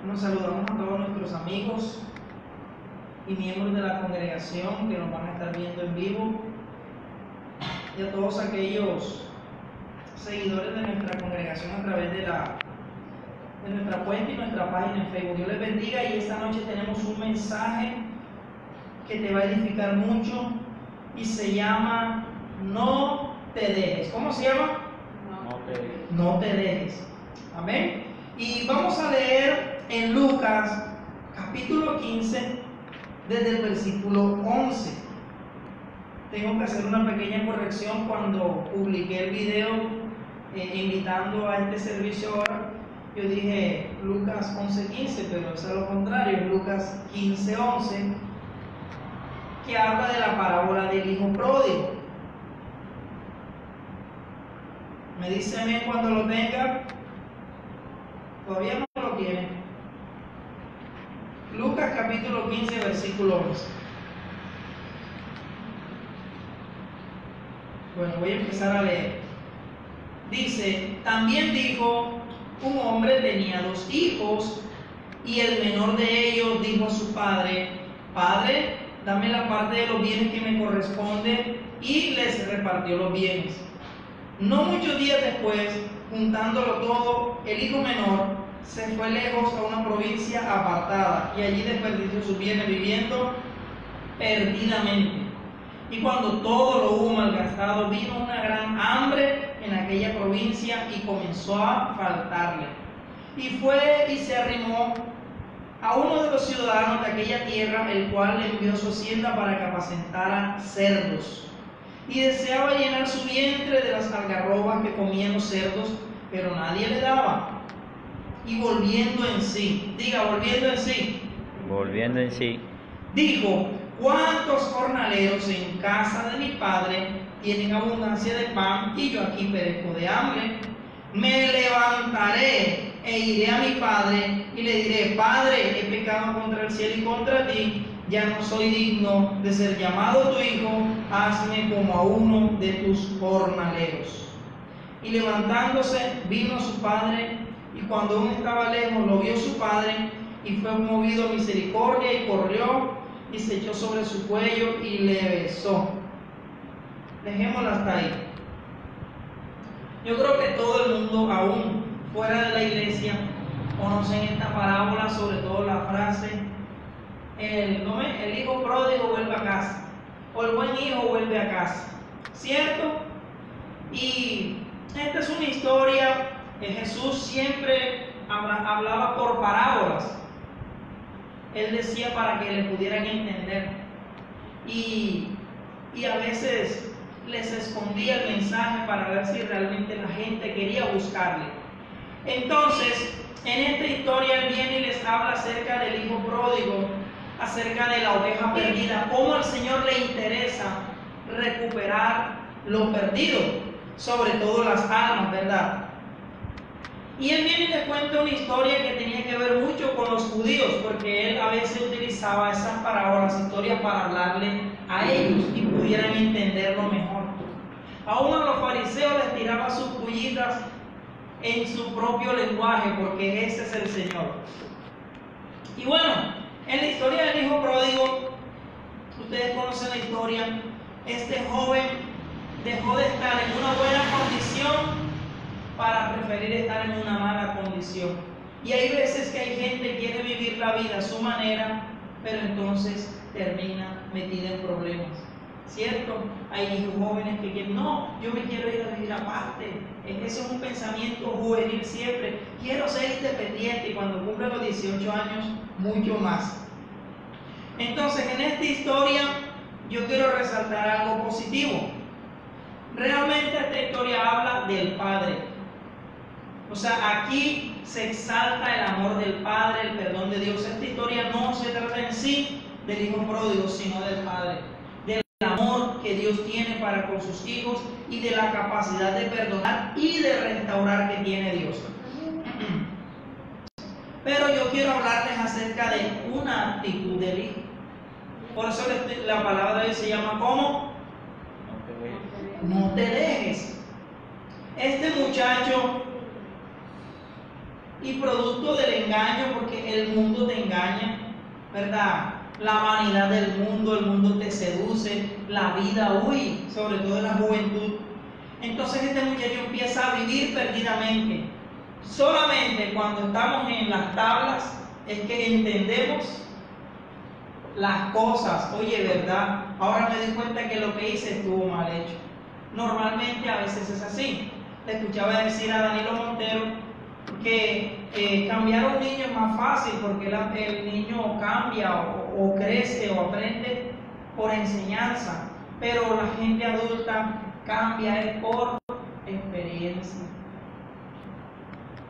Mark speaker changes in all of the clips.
Speaker 1: Nos saludamos a todos nuestros amigos y miembros de la congregación que nos van a estar viendo en vivo y a todos aquellos seguidores de nuestra congregación a través de nuestra cuenta y nuestra página en Facebook. Dios les bendiga y esta noche tenemos un mensaje que te va a edificar mucho y se llama No te dejes. ¿Cómo se llama? No te dejes. Amén. Y vamos a leer en Lucas capítulo 15 desde el versículo 11. Tengo que hacer una pequeña corrección cuando publiqué el video invitando a este servicio ahora. Yo dije Lucas 11:15, pero es a lo contrario, Lucas 15:11, que habla de la parábola del hijo pródigo. Me dice amén cuando lo tenga. Todavía no lo tiene. Lucas capítulo 15, versículo 11. Bueno, voy a empezar a leer. Dice: también dijo: un hombre tenía 2 hijos, y el menor de ellos dijo a su padre: Padre, dame la parte de los bienes que me corresponde, y les repartió los bienes. No muchos días después, juntándolo todo, el hijo menor se fue lejos a una provincia apartada, y allí desperdició sus bienes viviendo perdidamente. Y cuando todo lo hubo malgastado, vino una gran hambre en aquella provincia y comenzó a faltarle. Y fue y se arrimó a uno de los ciudadanos de aquella tierra, el cual le envió a su hacienda para que apacentara cerdos. Y deseaba llenar su vientre de las algarrobas que comían los cerdos, pero nadie le daba. Y volviendo en sí, diga, volviendo en sí, dijo: ¿cuántos jornaleros en casa de mi padre tienen abundancia de pan y yo aquí perezco de hambre? Me levantaré e iré a mi padre y le diré: Padre, he pecado contra el cielo y contra ti, ya no soy digno de ser llamado tu hijo, hazme como a uno de tus jornaleros. Y levantándose vino a su padre, y cuando aún estaba lejos lo vio su padre, y fue movido a misericordia, y corrió y se echó sobre su cuello y le besó. Dejémoslo hasta ahí. Yo creo que todo el mundo, aún fuera de la iglesia, conocen esta parábola, sobre todo la frase: el hijo pródigo vuelve a casa, o el buen hijo vuelve a casa, ¿cierto? Y esta es una historia que Jesús siempre hablaba por parábolas. Él decía para que le pudieran entender, y a veces les escondía el mensaje para ver si realmente la gente quería buscarle. Entonces, en esta historia Él viene y les habla acerca del hijo pródigo, acerca de la oveja perdida, cómo al Señor le interesa recuperar lo perdido, sobre todo las almas, ¿verdad? Y Él viene y les cuenta una historia que tenía que ver mucho con los judíos, porque Él a veces utilizaba esas parábolas, historias, para hablarle a ellos y pudieran entenderlo mejor. Aún a los fariseos les tiraba sus pullitas en su propio lenguaje, porque ese es el Señor. Y bueno, en la historia del hijo pródigo, ustedes conocen la historia. Este joven dejó de estar en una buena condición para preferir estar en una mala condición. Y hay veces que hay gente que quiere vivir la vida a su manera, pero entonces termina metida en problemas, ¿cierto? Hay jóvenes que quieren: no, yo me quiero ir a vivir aparte. Ese es un pensamiento juvenil siempre. Quiero ser independiente, y cuando cumple los 18 años, mucho más. Entonces, en esta historia yo quiero resaltar algo positivo. Realmente esta historia habla del Padre. O sea, aquí se exalta el amor del Padre, el perdón de Dios. Esta historia no se trata en sí del hijo pródigo, sino del Padre, del amor que Dios tiene para con sus hijos y de la capacidad de perdonar y de restaurar que tiene Dios. Pero yo quiero hablarles acerca de una actitud del hijo. Por eso la palabra de hoy se llama ¿cómo? No te dejes. Este muchacho y producto del engaño, porque el mundo te engaña, ¿verdad? La vanidad del mundo, el mundo te seduce, la vida huye, sobre todo en la juventud. Entonces este muchacho empieza a vivir perdidamente. Solamente cuando estamos en las tablas es que entendemos las cosas. Oye, ¿verdad? Ahora me di cuenta que lo que hice estuvo mal hecho. Normalmente a veces es así. Le escuchaba decir a Danilo Montero que cambiar a un niño es más fácil porque el niño cambia o crece o aprende por enseñanza, pero la gente adulta cambia por experiencia.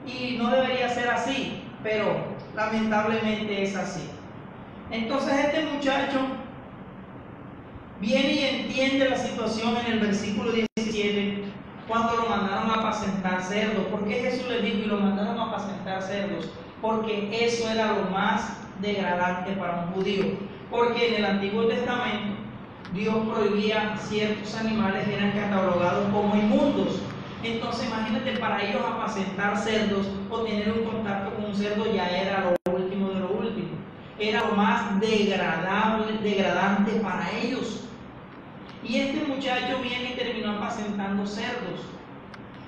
Speaker 1: Y no debería ser así, pero lamentablemente es así. Entonces este muchacho viene y entiende la situación en el versículo 17, cuando lo mandaron a apacentar cerdos. ¿Por qué Jesús les dijo y lo mandaron a apacentar cerdos? Porque eso era lo más degradante para un judío. Porque en el Antiguo Testamento Dios prohibía ciertos animales que eran catalogados como inmundos. Entonces imagínate, para ellos apacentar cerdos o tener un contacto con un cerdo ya era lo último de lo último. Era lo más degradante para ellos. Y este muchacho viene y terminó apacentando cerdos.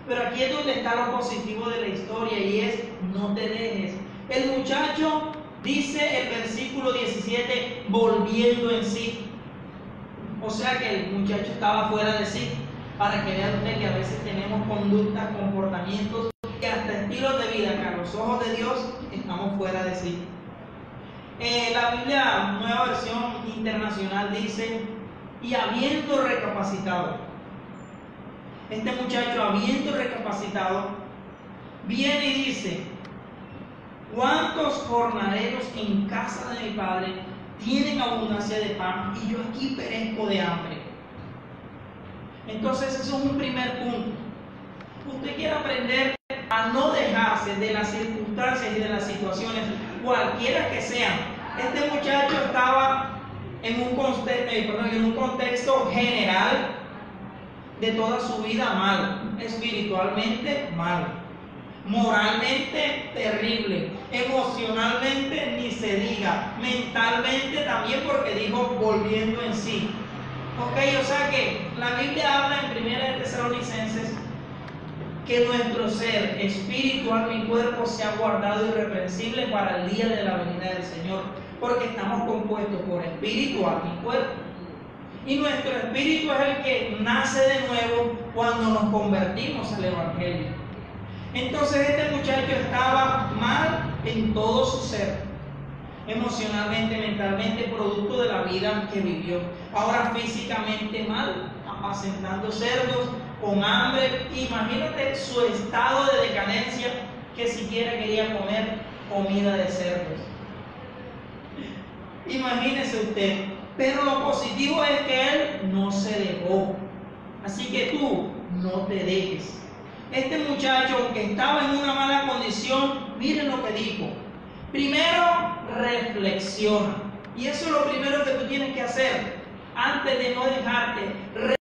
Speaker 1: Pero aquí es donde está lo positivo de la historia, y es: no te dejes. El muchacho, dice el versículo 17, volviendo en sí. O sea que el muchacho estaba fuera de sí. Para que vean ustedes que a veces tenemos conductas, comportamientos y hasta estilos de vida que a los ojos de Dios estamos fuera de sí. La Biblia, Nueva Versión Internacional, dice: y habiendo recapacitado. Este muchacho, habiendo recapacitado, viene y dice: ¿cuántos jornaleros en casa de mi padre tienen abundancia de pan y yo aquí perezco de hambre? Entonces eso es un primer punto. Usted quiere aprender a no dejarse de las circunstancias y de las situaciones, cualquiera que sean. Este muchacho estaba en un contexto general de toda su vida mal, espiritualmente mal, moralmente terrible, emocionalmente ni se diga, mentalmente también, porque dijo volviendo en sí. Ok, o sea que la Biblia habla en 1 Tesalonicenses que nuestro ser, espíritu, alma y cuerpo, sea guardado irreprensible para el día de la venida del Señor, porque estamos compuestos por espíritu, alma y cuerpo. Y nuestro espíritu es el que nace de nuevo cuando nos convertimos al Evangelio. Entonces este muchacho estaba mal en todo su ser, emocionalmente, mentalmente, producto de la vida que vivió. Ahora físicamente mal, apacentando cerdos, con hambre. Imagínate su estado de decadencia, que siquiera quería comer comida de cerdos. Imagínese usted. Pero lo positivo es que él no se dejó. Así que tú no te dejes. Este muchacho, aunque estaba en una mala condición, miren lo que dijo. Primero, reflexiona. Y eso es lo primero que tú tienes que hacer. Antes de no dejarte,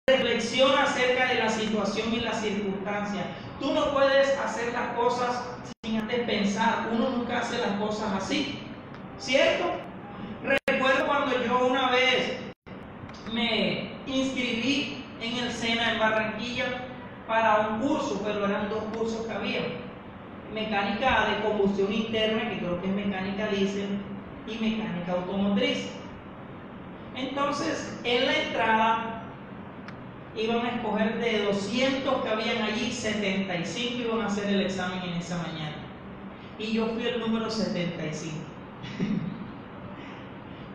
Speaker 1: reflexiona acerca de la situación y las circunstancias. Tú no puedes hacer las cosas sin antes pensar. Uno nunca hace las cosas así, ¿cierto? Recuerdo cuando yo una vez me inscribí en el SENA en Barranquilla para un curso, pero eran dos cursos que había: mecánica de combustión interna, que creo que es mecánica diésel, y mecánica automotriz. Entonces, en la entrada iban a escoger de 200 que habían allí, 75 iban a hacer el examen en esa mañana. Y yo fui el número 75.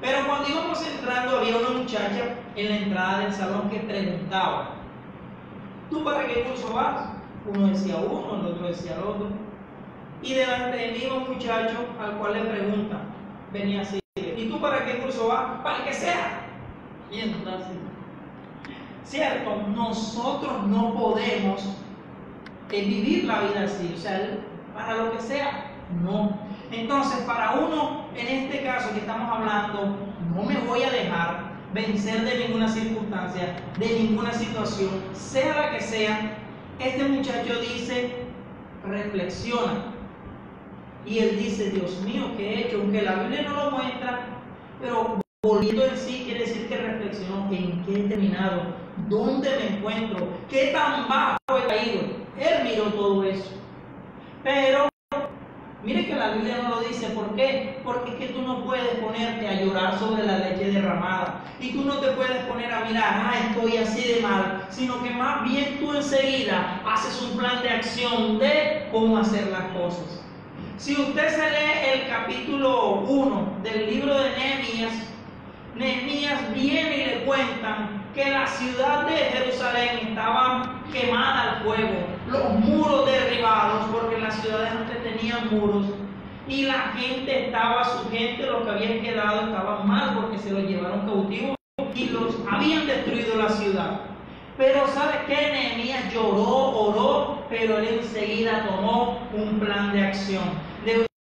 Speaker 1: Pero cuando íbamos entrando, había una muchacha en la entrada del salón que preguntaba: ¿tú para qué curso vas? Uno decía uno, el otro decía el otro. Y delante de mí un muchacho al cual le pregunta, venía así: ¿y tú para qué curso vas? Para el que sea. Y entonces, cierto, nosotros no podemos vivir la vida así, o sea, para lo que sea, no. Entonces, para uno, en este caso que estamos hablando, no me voy a dejar vencer de ninguna circunstancia, de ninguna situación, sea la que sea. Este muchacho dice: reflexiona. Y él dice, Dios mío, ¿qué he hecho? Aunque la Biblia no lo muestra, pero volviendo en sí quiere decir que reflexionó en qué he terminado, dónde me encuentro, qué tan bajo he caído. Él miró todo eso. Pero mire que la Biblia no lo dice. ¿Por qué? Porque es que tú no puedes ponerte a llorar sobre la leche derramada. Y tú no te puedes poner a mirar, estoy así de mal. Sino que más bien tú enseguida haces un plan de acción de cómo hacer las cosas. Si usted se lee el capítulo 1 del libro de Nehemías viene y le cuentan que la ciudad de Jerusalén estaba quemada al fuego, los muros derribados, porque las ciudades antes tenían muros, y la gente su gente, los que habían quedado, estaban mal porque se los llevaron cautivos y los habían destruido la ciudad. Pero ¿sabe qué? Nehemías lloró, oró, pero él enseguida tomó un plan de acción.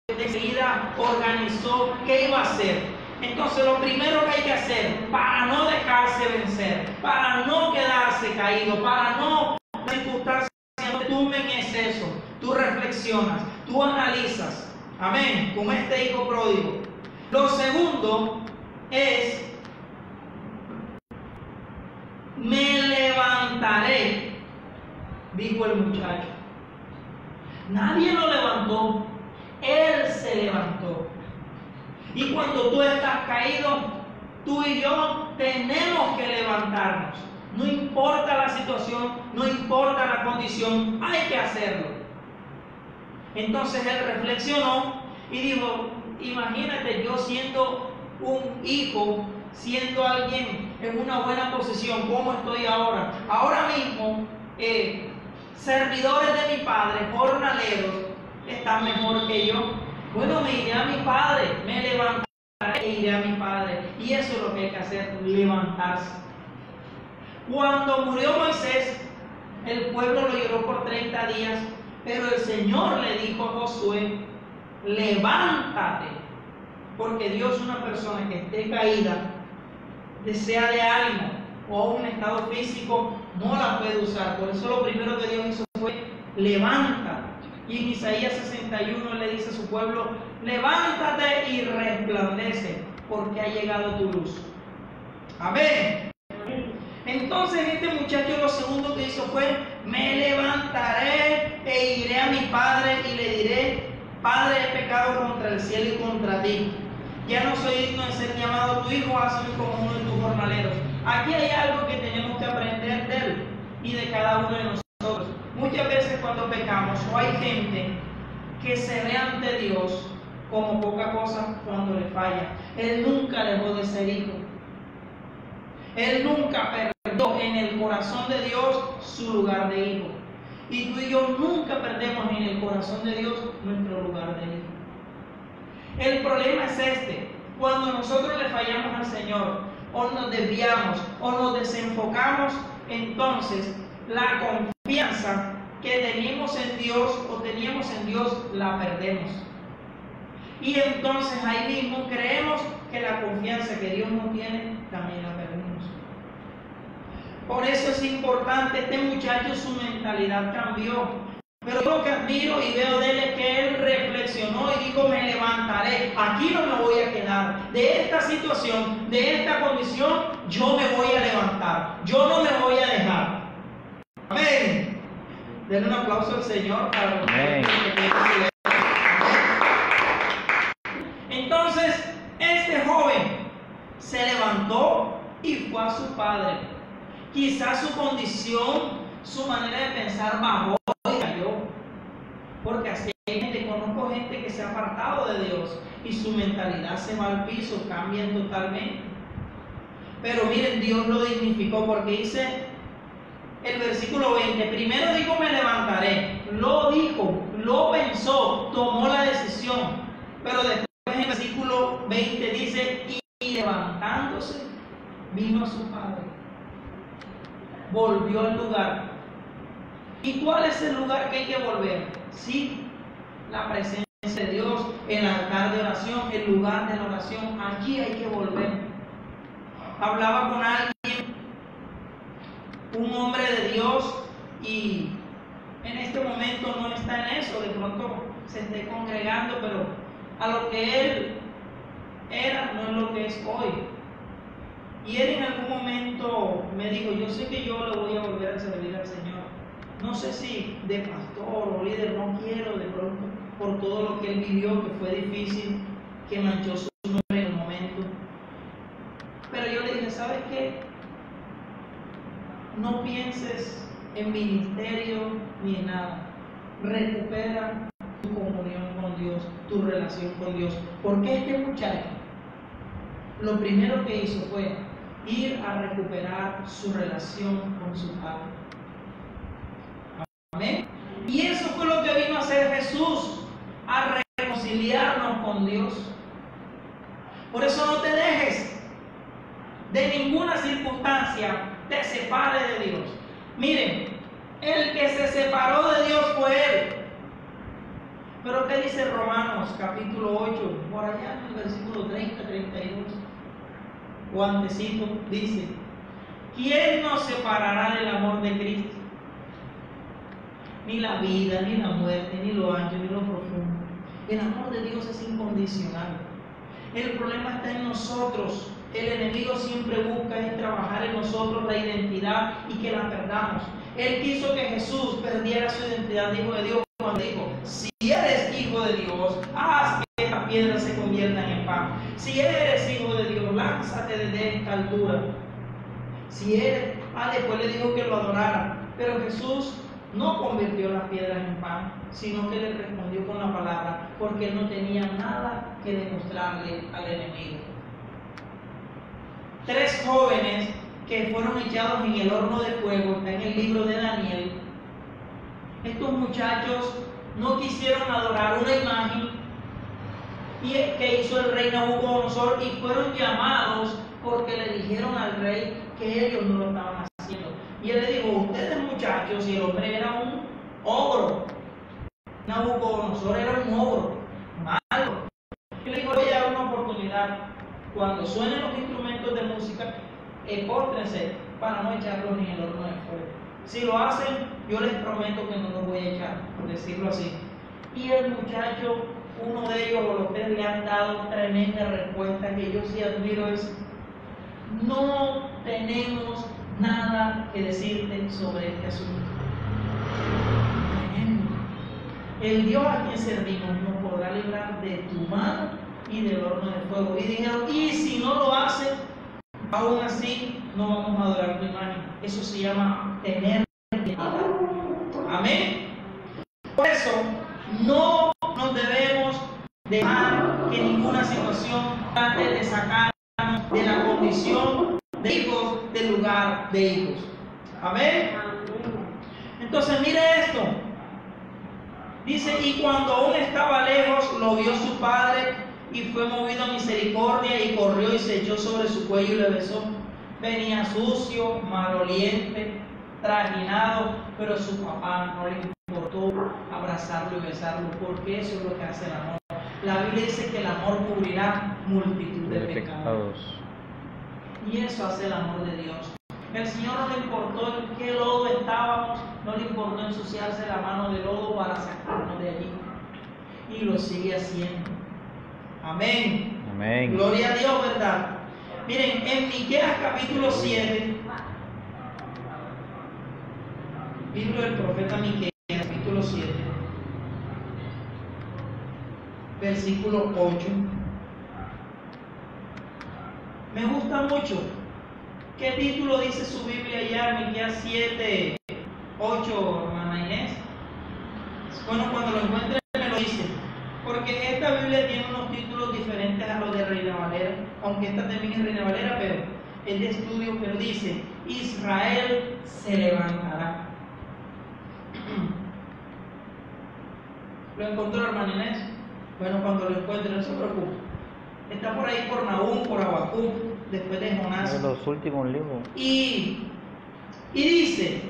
Speaker 1: Enseguida organizó qué iba a hacer. Entonces lo primero que hay que hacer para no dejarse vencer, para no quedarse caído, para no circunstancias no te tumben, es eso. Tú reflexionas, tú analizas. Amén, como este hijo pródigo. Lo segundo es: me levantaré, dijo el muchacho. Nadie lo levantó, él se levantó. Y cuando tú estás caído, tú y yo tenemos que levantarnos. No importa la situación, no importa la condición, hay que hacerlo. Entonces él reflexionó y dijo, imagínate yo siendo un hijo, siendo alguien en una buena posición, ¿cómo estoy ahora? Ahora mismo, servidores de mi padre, jornaleros, están mejor que yo. Bueno, me iré a mi padre, me levantaré e iré a mi padre. Y eso es lo que hay que hacer, levantarse. Cuando murió Moisés, el pueblo lo lloró por 30 días, pero el Señor le dijo a Josué, levántate, porque Dios, una persona que esté caída, sea de ánimo o un estado físico, no la puede usar. Por eso lo primero que Dios hizo fue, levántate. Y en Isaías 61 le dice a su pueblo, levántate y resplandece, porque ha llegado tu luz. Amén. Entonces este muchacho lo segundo que hizo fue, me levantaré e iré a mi padre y le diré, Padre, he pecado contra el cielo y contra ti. Ya no soy digno de ser llamado tu hijo, hazme como uno de tus jornaleros. Aquí hay algo que tenemos que aprender de él y de cada uno de nosotros. Muchas veces cuando pecamos, o hay gente que se ve ante Dios como poca cosa cuando le falla. Él nunca dejó de ser hijo. Él nunca perdió en el corazón de Dios su lugar de hijo. Y tú y yo nunca perdemos en el corazón de Dios nuestro lugar de hijo. El problema es este: cuando nosotros le fallamos al Señor, o nos desviamos, o nos desenfocamos, entonces la confianza que teníamos en Dios la perdemos. Y entonces ahí mismo creemos que la confianza que Dios nos tiene también la perdemos. Por eso es importante, este muchacho, su mentalidad cambió. Pero lo que admiro y veo de él es que él reflexionó y dijo, me levantaré, aquí no me voy a quedar, de esta situación, de esta condición, yo me voy a levantar, yo no me voy a dejar. Amén. Denle un aplauso al Señor para los que Entonces, este joven se levantó y fue a su padre. Quizás su condición, su manera de pensar bajó y cayó. Porque así hay gente, conozco gente que se ha apartado de Dios y su mentalidad se va al piso, cambian totalmente. Pero miren, Dios lo dignificó porque dice el versículo 20, primero dijo me levantaré, lo dijo, lo pensó, tomó la decisión. Pero después en el versículo 20 dice, y levantándose, vino a su padre. Volvió al lugar. ¿Y cuál es el lugar que hay que volver? Sí, la presencia de Dios, el altar de oración, el lugar de la oración. Allí hay que volver. Hablaba con alguien, un hombre de Dios, y en este momento no está en eso. De pronto se esté congregando, pero a lo que él era no es lo que es hoy. Y él en algún momento me dijo, yo sé que yo le voy a volver a servir al Señor. No sé si de pastor o líder, no quiero de pronto, por todo lo que él vivió, que fue difícil, que manchó su nombre en el momento. Pero yo le dije, ¿sabes qué? No pienses en ministerio ni en nada. Recupera tu comunión con Dios, tu relación con Dios. Porque este muchacho, lo primero que hizo fue ir a recuperar su relación con su Padre. Amén. Y eso fue lo que vino a hacer Jesús, a reconciliarnos con Dios. Por eso no te dejes de ninguna circunstancia te separe de Dios. Miren, el que se separó de Dios fue él. Pero ¿qué dice Romanos capítulo 8? Por allá en el versículo 30, 32 o antecito, dice: ¿quién nos separará del amor de Cristo? Ni la vida, ni la muerte, ni lo ancho, ni lo profundo. El amor de Dios es incondicional. El problema está en nosotros. El enemigo siempre busca es trabajar en nosotros la identidad y que la perdamos. Él quiso que Jesús perdiera su identidad de hijo de Dios cuando dijo: si eres hijo de Dios, haz que estas piedras se conviertan en pan. Si eres hijo de Dios, lánzate desde esta altura. Si eres, después le dijo que lo adorara, pero Jesús no convirtió las piedras en pan, sino que le respondió con la palabra, porque él no tenía nada que demostrarle al enemigo. 3 jóvenes que fueron echados en el horno de fuego, está en el libro de Daniel. Estos muchachos no quisieron adorar una imagen que hizo el rey Nabucodonosor y fueron llamados porque le dijeron al rey que ellos no lo estaban haciendo. Y él le dijo: ustedes muchachos, y el hombre era un ogro. Nabucodonosor era un ogro malo. Y le dijo: voy a dar una oportunidad. Cuando suenen los instrumentos de música, póstrense para no echarlos ni en el horno de fuego. Si lo hacen, yo les prometo que no los voy a echar, por decirlo así. Y el muchacho, uno de ellos, o los 3, le han dado tremenda respuesta que yo sí admiro: es: no tenemos nada que decirte sobre este asunto. El Dios a quien servimos nos podrá librar de tu mano y del horno de fuego. Y dijeron: y si no lo hace, aún así no vamos a adorar tu imagen. Eso se llama tener identidad. Amén. Por eso no nos debemos dejar que ninguna situación trate de sacarnos de la condición de hijos del lugar de hijos. Amén. Entonces mire esto. Dice: y cuando aún estaba lejos, lo vio su padre y fue movido a misericordia y corrió y se echó sobre su cuello y le besó. Venía sucio, maloliente, trajinado, pero su papá no le importó abrazarlo y besarlo, porque eso es lo que hace el amor. La Biblia dice que el amor cubrirá multitud de pecados. Y eso hace el amor de Dios. El Señor no le importó en qué lodo estábamos, no le importó ensuciarse la mano de lodo para sacarnos de allí. Y lo sigue haciendo. Amén.
Speaker 2: Amén.
Speaker 1: Gloria a Dios, ¿verdad? Miren, en Miqueas capítulo 7, libro del profeta Miqueas, capítulo 7, versículo 8. Me gusta mucho. ¿Qué título dice su Biblia allá? Miqueas 7, 8, hermana Inés. Bueno, cuando lo encuentren me lo dice. Porque esta Biblia tiene unos títulos diferentes a los de Reina Valera, aunque esta también es Reina Valera, pero es de estudio, pero dice: Israel se levantará. ¿Lo encontró, hermana Inés? Bueno, cuando lo encuentre, no se preocupe. Está por ahí por Nahum, por Habacuc, después de Jonás.
Speaker 2: De los últimos libros.
Speaker 1: Y dice: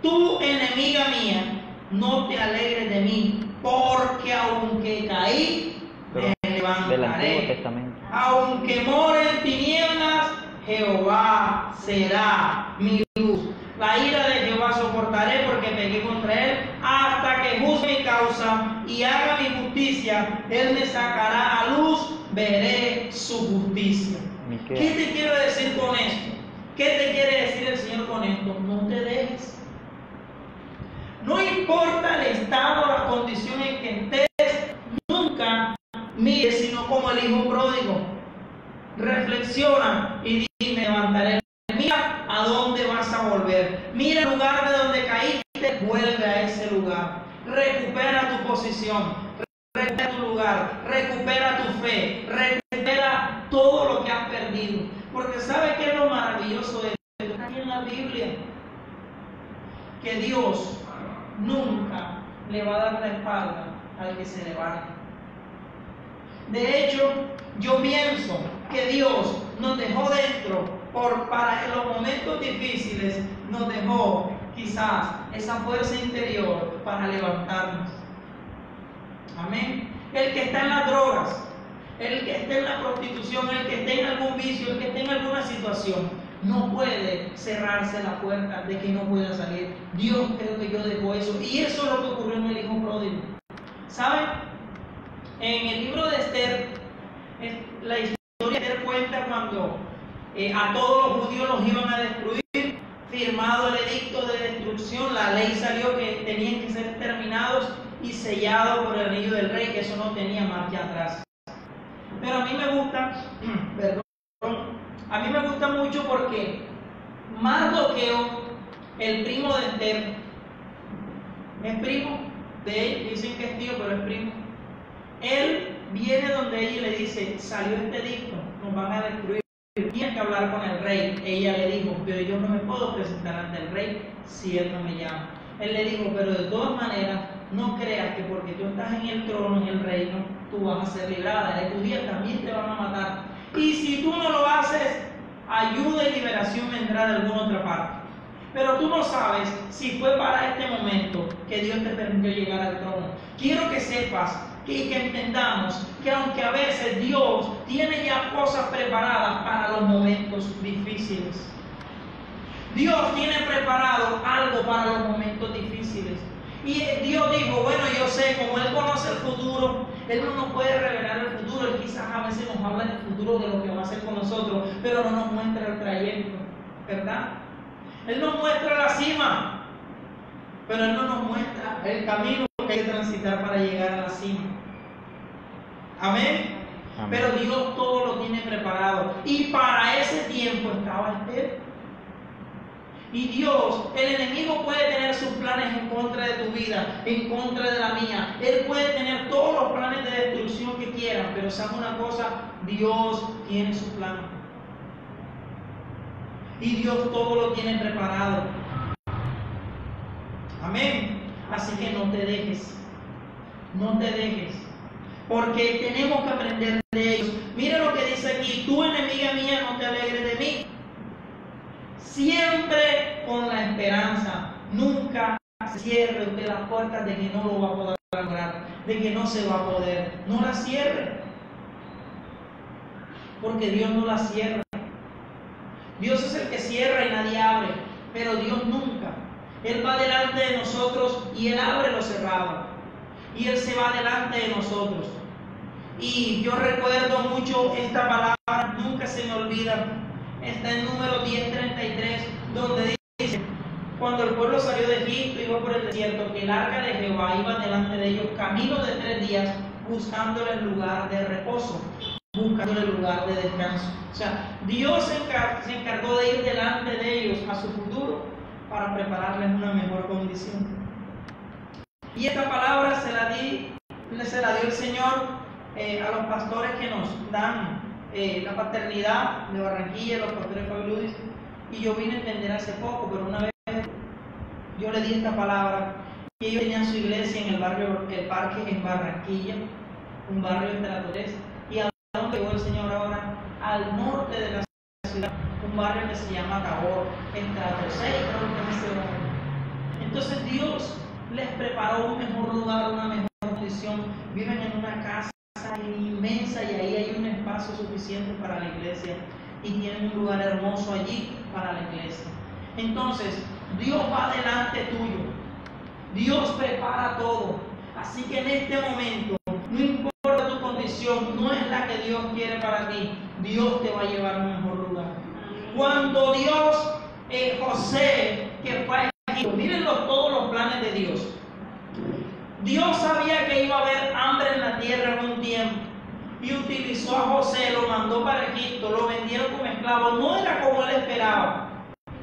Speaker 1: tú, enemiga mía, no te alegres de mí, porque aunque caí, me levantaré.
Speaker 2: Del Antiguo Testamento.
Speaker 1: Aunque more en tinieblas, Jehová será mi luz. La ira de Jehová soportaré, porque pequé contra él, hasta que juzgue mi causa y haga mi justicia, Él me sacará a luz, veré su justicia.
Speaker 2: Miqueas.
Speaker 1: ¿Qué te quiero decir con esto? ¿Qué te quiere decir el Señor con esto? No te dejes. No importa el estado o la condición en que estés, nunca mires sino como el hijo pródigo. Reflexiona y di, me levantaré. Mira a dónde vas a volver. Mira el lugar de donde caíste, vuelve a ese lugar. Recupera tu posición, recupera tu lugar, recupera tu fe, recupera todo lo que has perdido. Porque ¿sabe qué es lo maravilloso de esto? Está aquí en la Biblia. Que Dios nunca le va a dar la espalda al que se levante. De hecho, yo pienso que Dios nos dejó dentro para los momentos difíciles, nos dejó quizás esa fuerza interior para levantarnos. Amén. El que está en las drogas, el que esté en la prostitución, el que esté en algún vicio, el que esté en alguna situación, no puede cerrarse la puerta de que no pueda salir. Dios creo que yo dejó eso. Y eso es lo que ocurrió en el hijo pródigo. ¿Saben? En el libro de Esther, la historia de Esther cuenta cuando a todos los judíos los iban a destruir, firmado el edicto de destrucción, la ley salió que tenían que ser terminados y sellado por el anillo del rey, que eso no tenía marcha atrás. Pero a mí me gusta, a mí me gusta mucho porque Mardoqueo, el primo de Esther, es primo de él, dicen que es tío, pero es primo. Él viene donde ella y le dice, salió este edicto, nos van a destruir, tienes que hablar con el rey. Ella le dijo, pero yo no me puedo presentar ante el rey si él no me llama. Él le dijo, pero de todas maneras, no creas que porque tú estás en el trono, en el reino, tú vas a ser librada. Eres judía, también te van a matar. Y si tú no lo haces, ayuda y liberación vendrá de alguna otra parte. Pero tú no sabes si fue para este momento que Dios te permitió llegar al trono. Quiero que sepas y que entendamos que aunque a veces Dios tiene ya cosas preparadas para los momentos difíciles. Dios tiene preparado algo para los momentos difíciles. Y Dios dijo, bueno, yo sé, como Él conoce el futuro, Él no nos puede revelar el futuro. Él quizás a veces nos habla del futuro, de lo que va a hacer con nosotros, pero no nos muestra el trayecto, ¿verdad? Él nos muestra la cima, pero Él no nos muestra el camino que hay que transitar para llegar a la cima. Amén. Amén. Pero Dios todo lo tiene preparado. Y para ese tiempo estaba Esther. Y Dios, el enemigo puede tener sus planes en contra de tu vida, en contra de la mía. Él puede tener todos los planes de destrucción que quiera, pero ¿sabe una cosa? Dios tiene su plan. Y Dios todo lo tiene preparado. Amén. Así que no te dejes. No te dejes. Porque tenemos que aprender de ellos. Mira lo que dice aquí. Tú, enemiga mía, no te alegres de mí. Siempre con la esperanza. Nunca se cierre usted las puertas de que no lo va a poder lograr. De que no se va a poder. No la cierre. Porque Dios no la cierra. Dios es el que cierra y nadie abre. Pero Dios nunca. Él va delante de nosotros y Él abre lo cerrado. Y Él se va delante de nosotros. Y yo recuerdo mucho esta palabra, nunca se me olvida. Está en Números 10:33, donde dice, cuando el pueblo salió de Egipto y iba por el desierto, que el arca de Jehová iba delante de ellos, camino de 3 días, buscándole el lugar de reposo, buscándole el lugar de descanso. O sea, Dios se encargó de ir delante de ellos a su futuro para prepararles una mejor condición. Y esta palabra se la dio el Señor a los pastores que nos dan la paternidad de Barranquilla, los pastores Fabiludis. Y yo vine a entender hace poco, pero una vez yo le di esta palabra y ellos tenían su iglesia en el barrio El Parque en Barranquilla, un barrio estratorés. Y a dónde llegó el Señor ahora, al norte de la ciudad, un barrio que se llama Tabor, Estrato 6, creo que es ese barrio. Entonces Dios les preparó un mejor lugar, una mejor condición. Viven en una casa inmensa y ahí hay un espacio suficiente para la iglesia y tienen un lugar hermoso allí para la iglesia. Entonces, Dios va delante tuyo. Dios prepara todo. Así que en este momento, no importa tu condición, no es la que Dios quiere para ti. Dios te va a llevar a un mejor lugar. Cuando Dios, José, que fue a Egipto, miren todos los planes de Dios. Dios sabía que iba a haber hambre en la tierra en un tiempo y utilizó a José, lo mandó para Egipto, lo vendieron como esclavo. No era como él esperaba.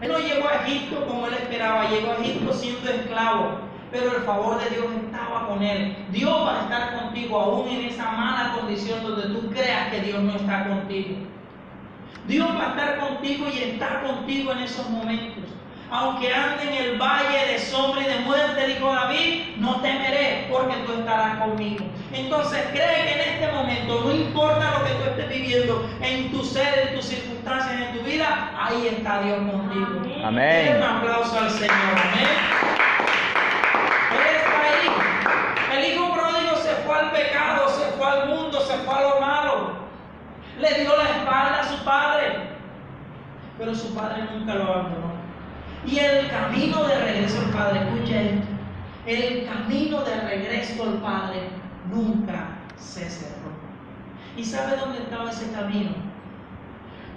Speaker 1: Él no llegó a Egipto como él esperaba, llegó a Egipto siendo esclavo, pero el favor de Dios estaba con él. Dios va a estar contigo aún en esa mala condición donde tú creas que Dios no está contigo. Dios va a estar contigo y está contigo en esos momentos. Aunque ande en el valle de sombra y de muerte, dijo David, no temeré porque tú estarás conmigo. Entonces cree que en este momento, no importa lo que tú estés viviendo, en tu ser, en tus circunstancias, en tu vida, ahí está Dios contigo.
Speaker 2: Amén.
Speaker 1: Denle un aplauso al Señor. Amén. Él está ahí. El hijo pródigo se fue al pecado, se fue al mundo, se fue a lo malo. Le dio la espalda a su padre, pero su padre nunca lo abandonó. Y el camino de regreso al Padre, escucha esto, el camino de regreso al Padre nunca se cerró. ¿Y sabe dónde estaba ese camino?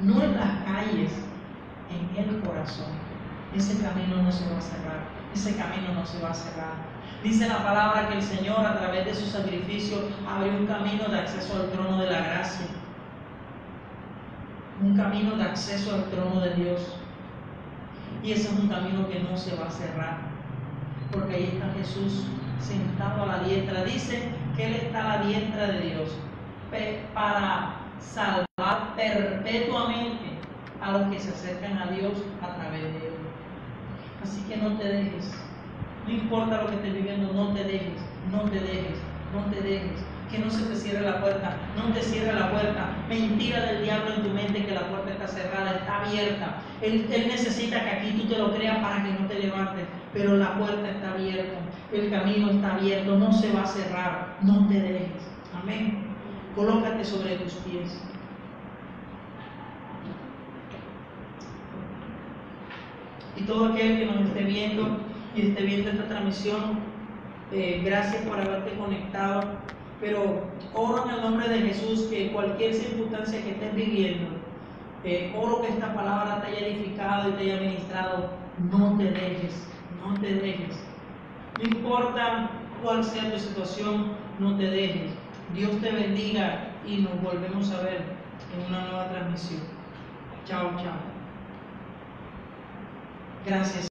Speaker 1: No en las calles, en el corazón. Ese camino no se va a cerrar, ese camino no se va a cerrar. Dice la palabra que el Señor a través de su sacrificio abrió un camino de acceso al trono de la gracia. Un camino de acceso al trono de Dios. Y ese es un camino que no se va a cerrar, porque ahí está Jesús sentado a la diestra. Dice que Él está a la diestra de Dios para salvar perpetuamente a los que se acercan a Dios a través de Él. Así que no te dejes, no importa lo que estés viviendo, no te dejes, no te dejes, no te dejes. Que no se te cierre la puerta, no te cierre la puerta. Mentira del diablo en tu mente que la puerta está cerrada, está abierta. Él necesita que aquí tú te lo creas para que no te levantes, pero la puerta está abierta, el camino está abierto, no se va a cerrar, no te dejes. Amén. Colócate sobre tus pies. Y todo aquel que nos esté viendo y esté viendo esta transmisión, gracias por haberte conectado. Pero oro en el nombre de Jesús que cualquier circunstancia que estés viviendo, oro que esta palabra te haya edificado y te haya ministrado. No te dejes, no te dejes. No importa cuál sea tu situación, no te dejes. Dios te bendiga y nos volvemos a ver en una nueva transmisión. Chao, chao. Gracias.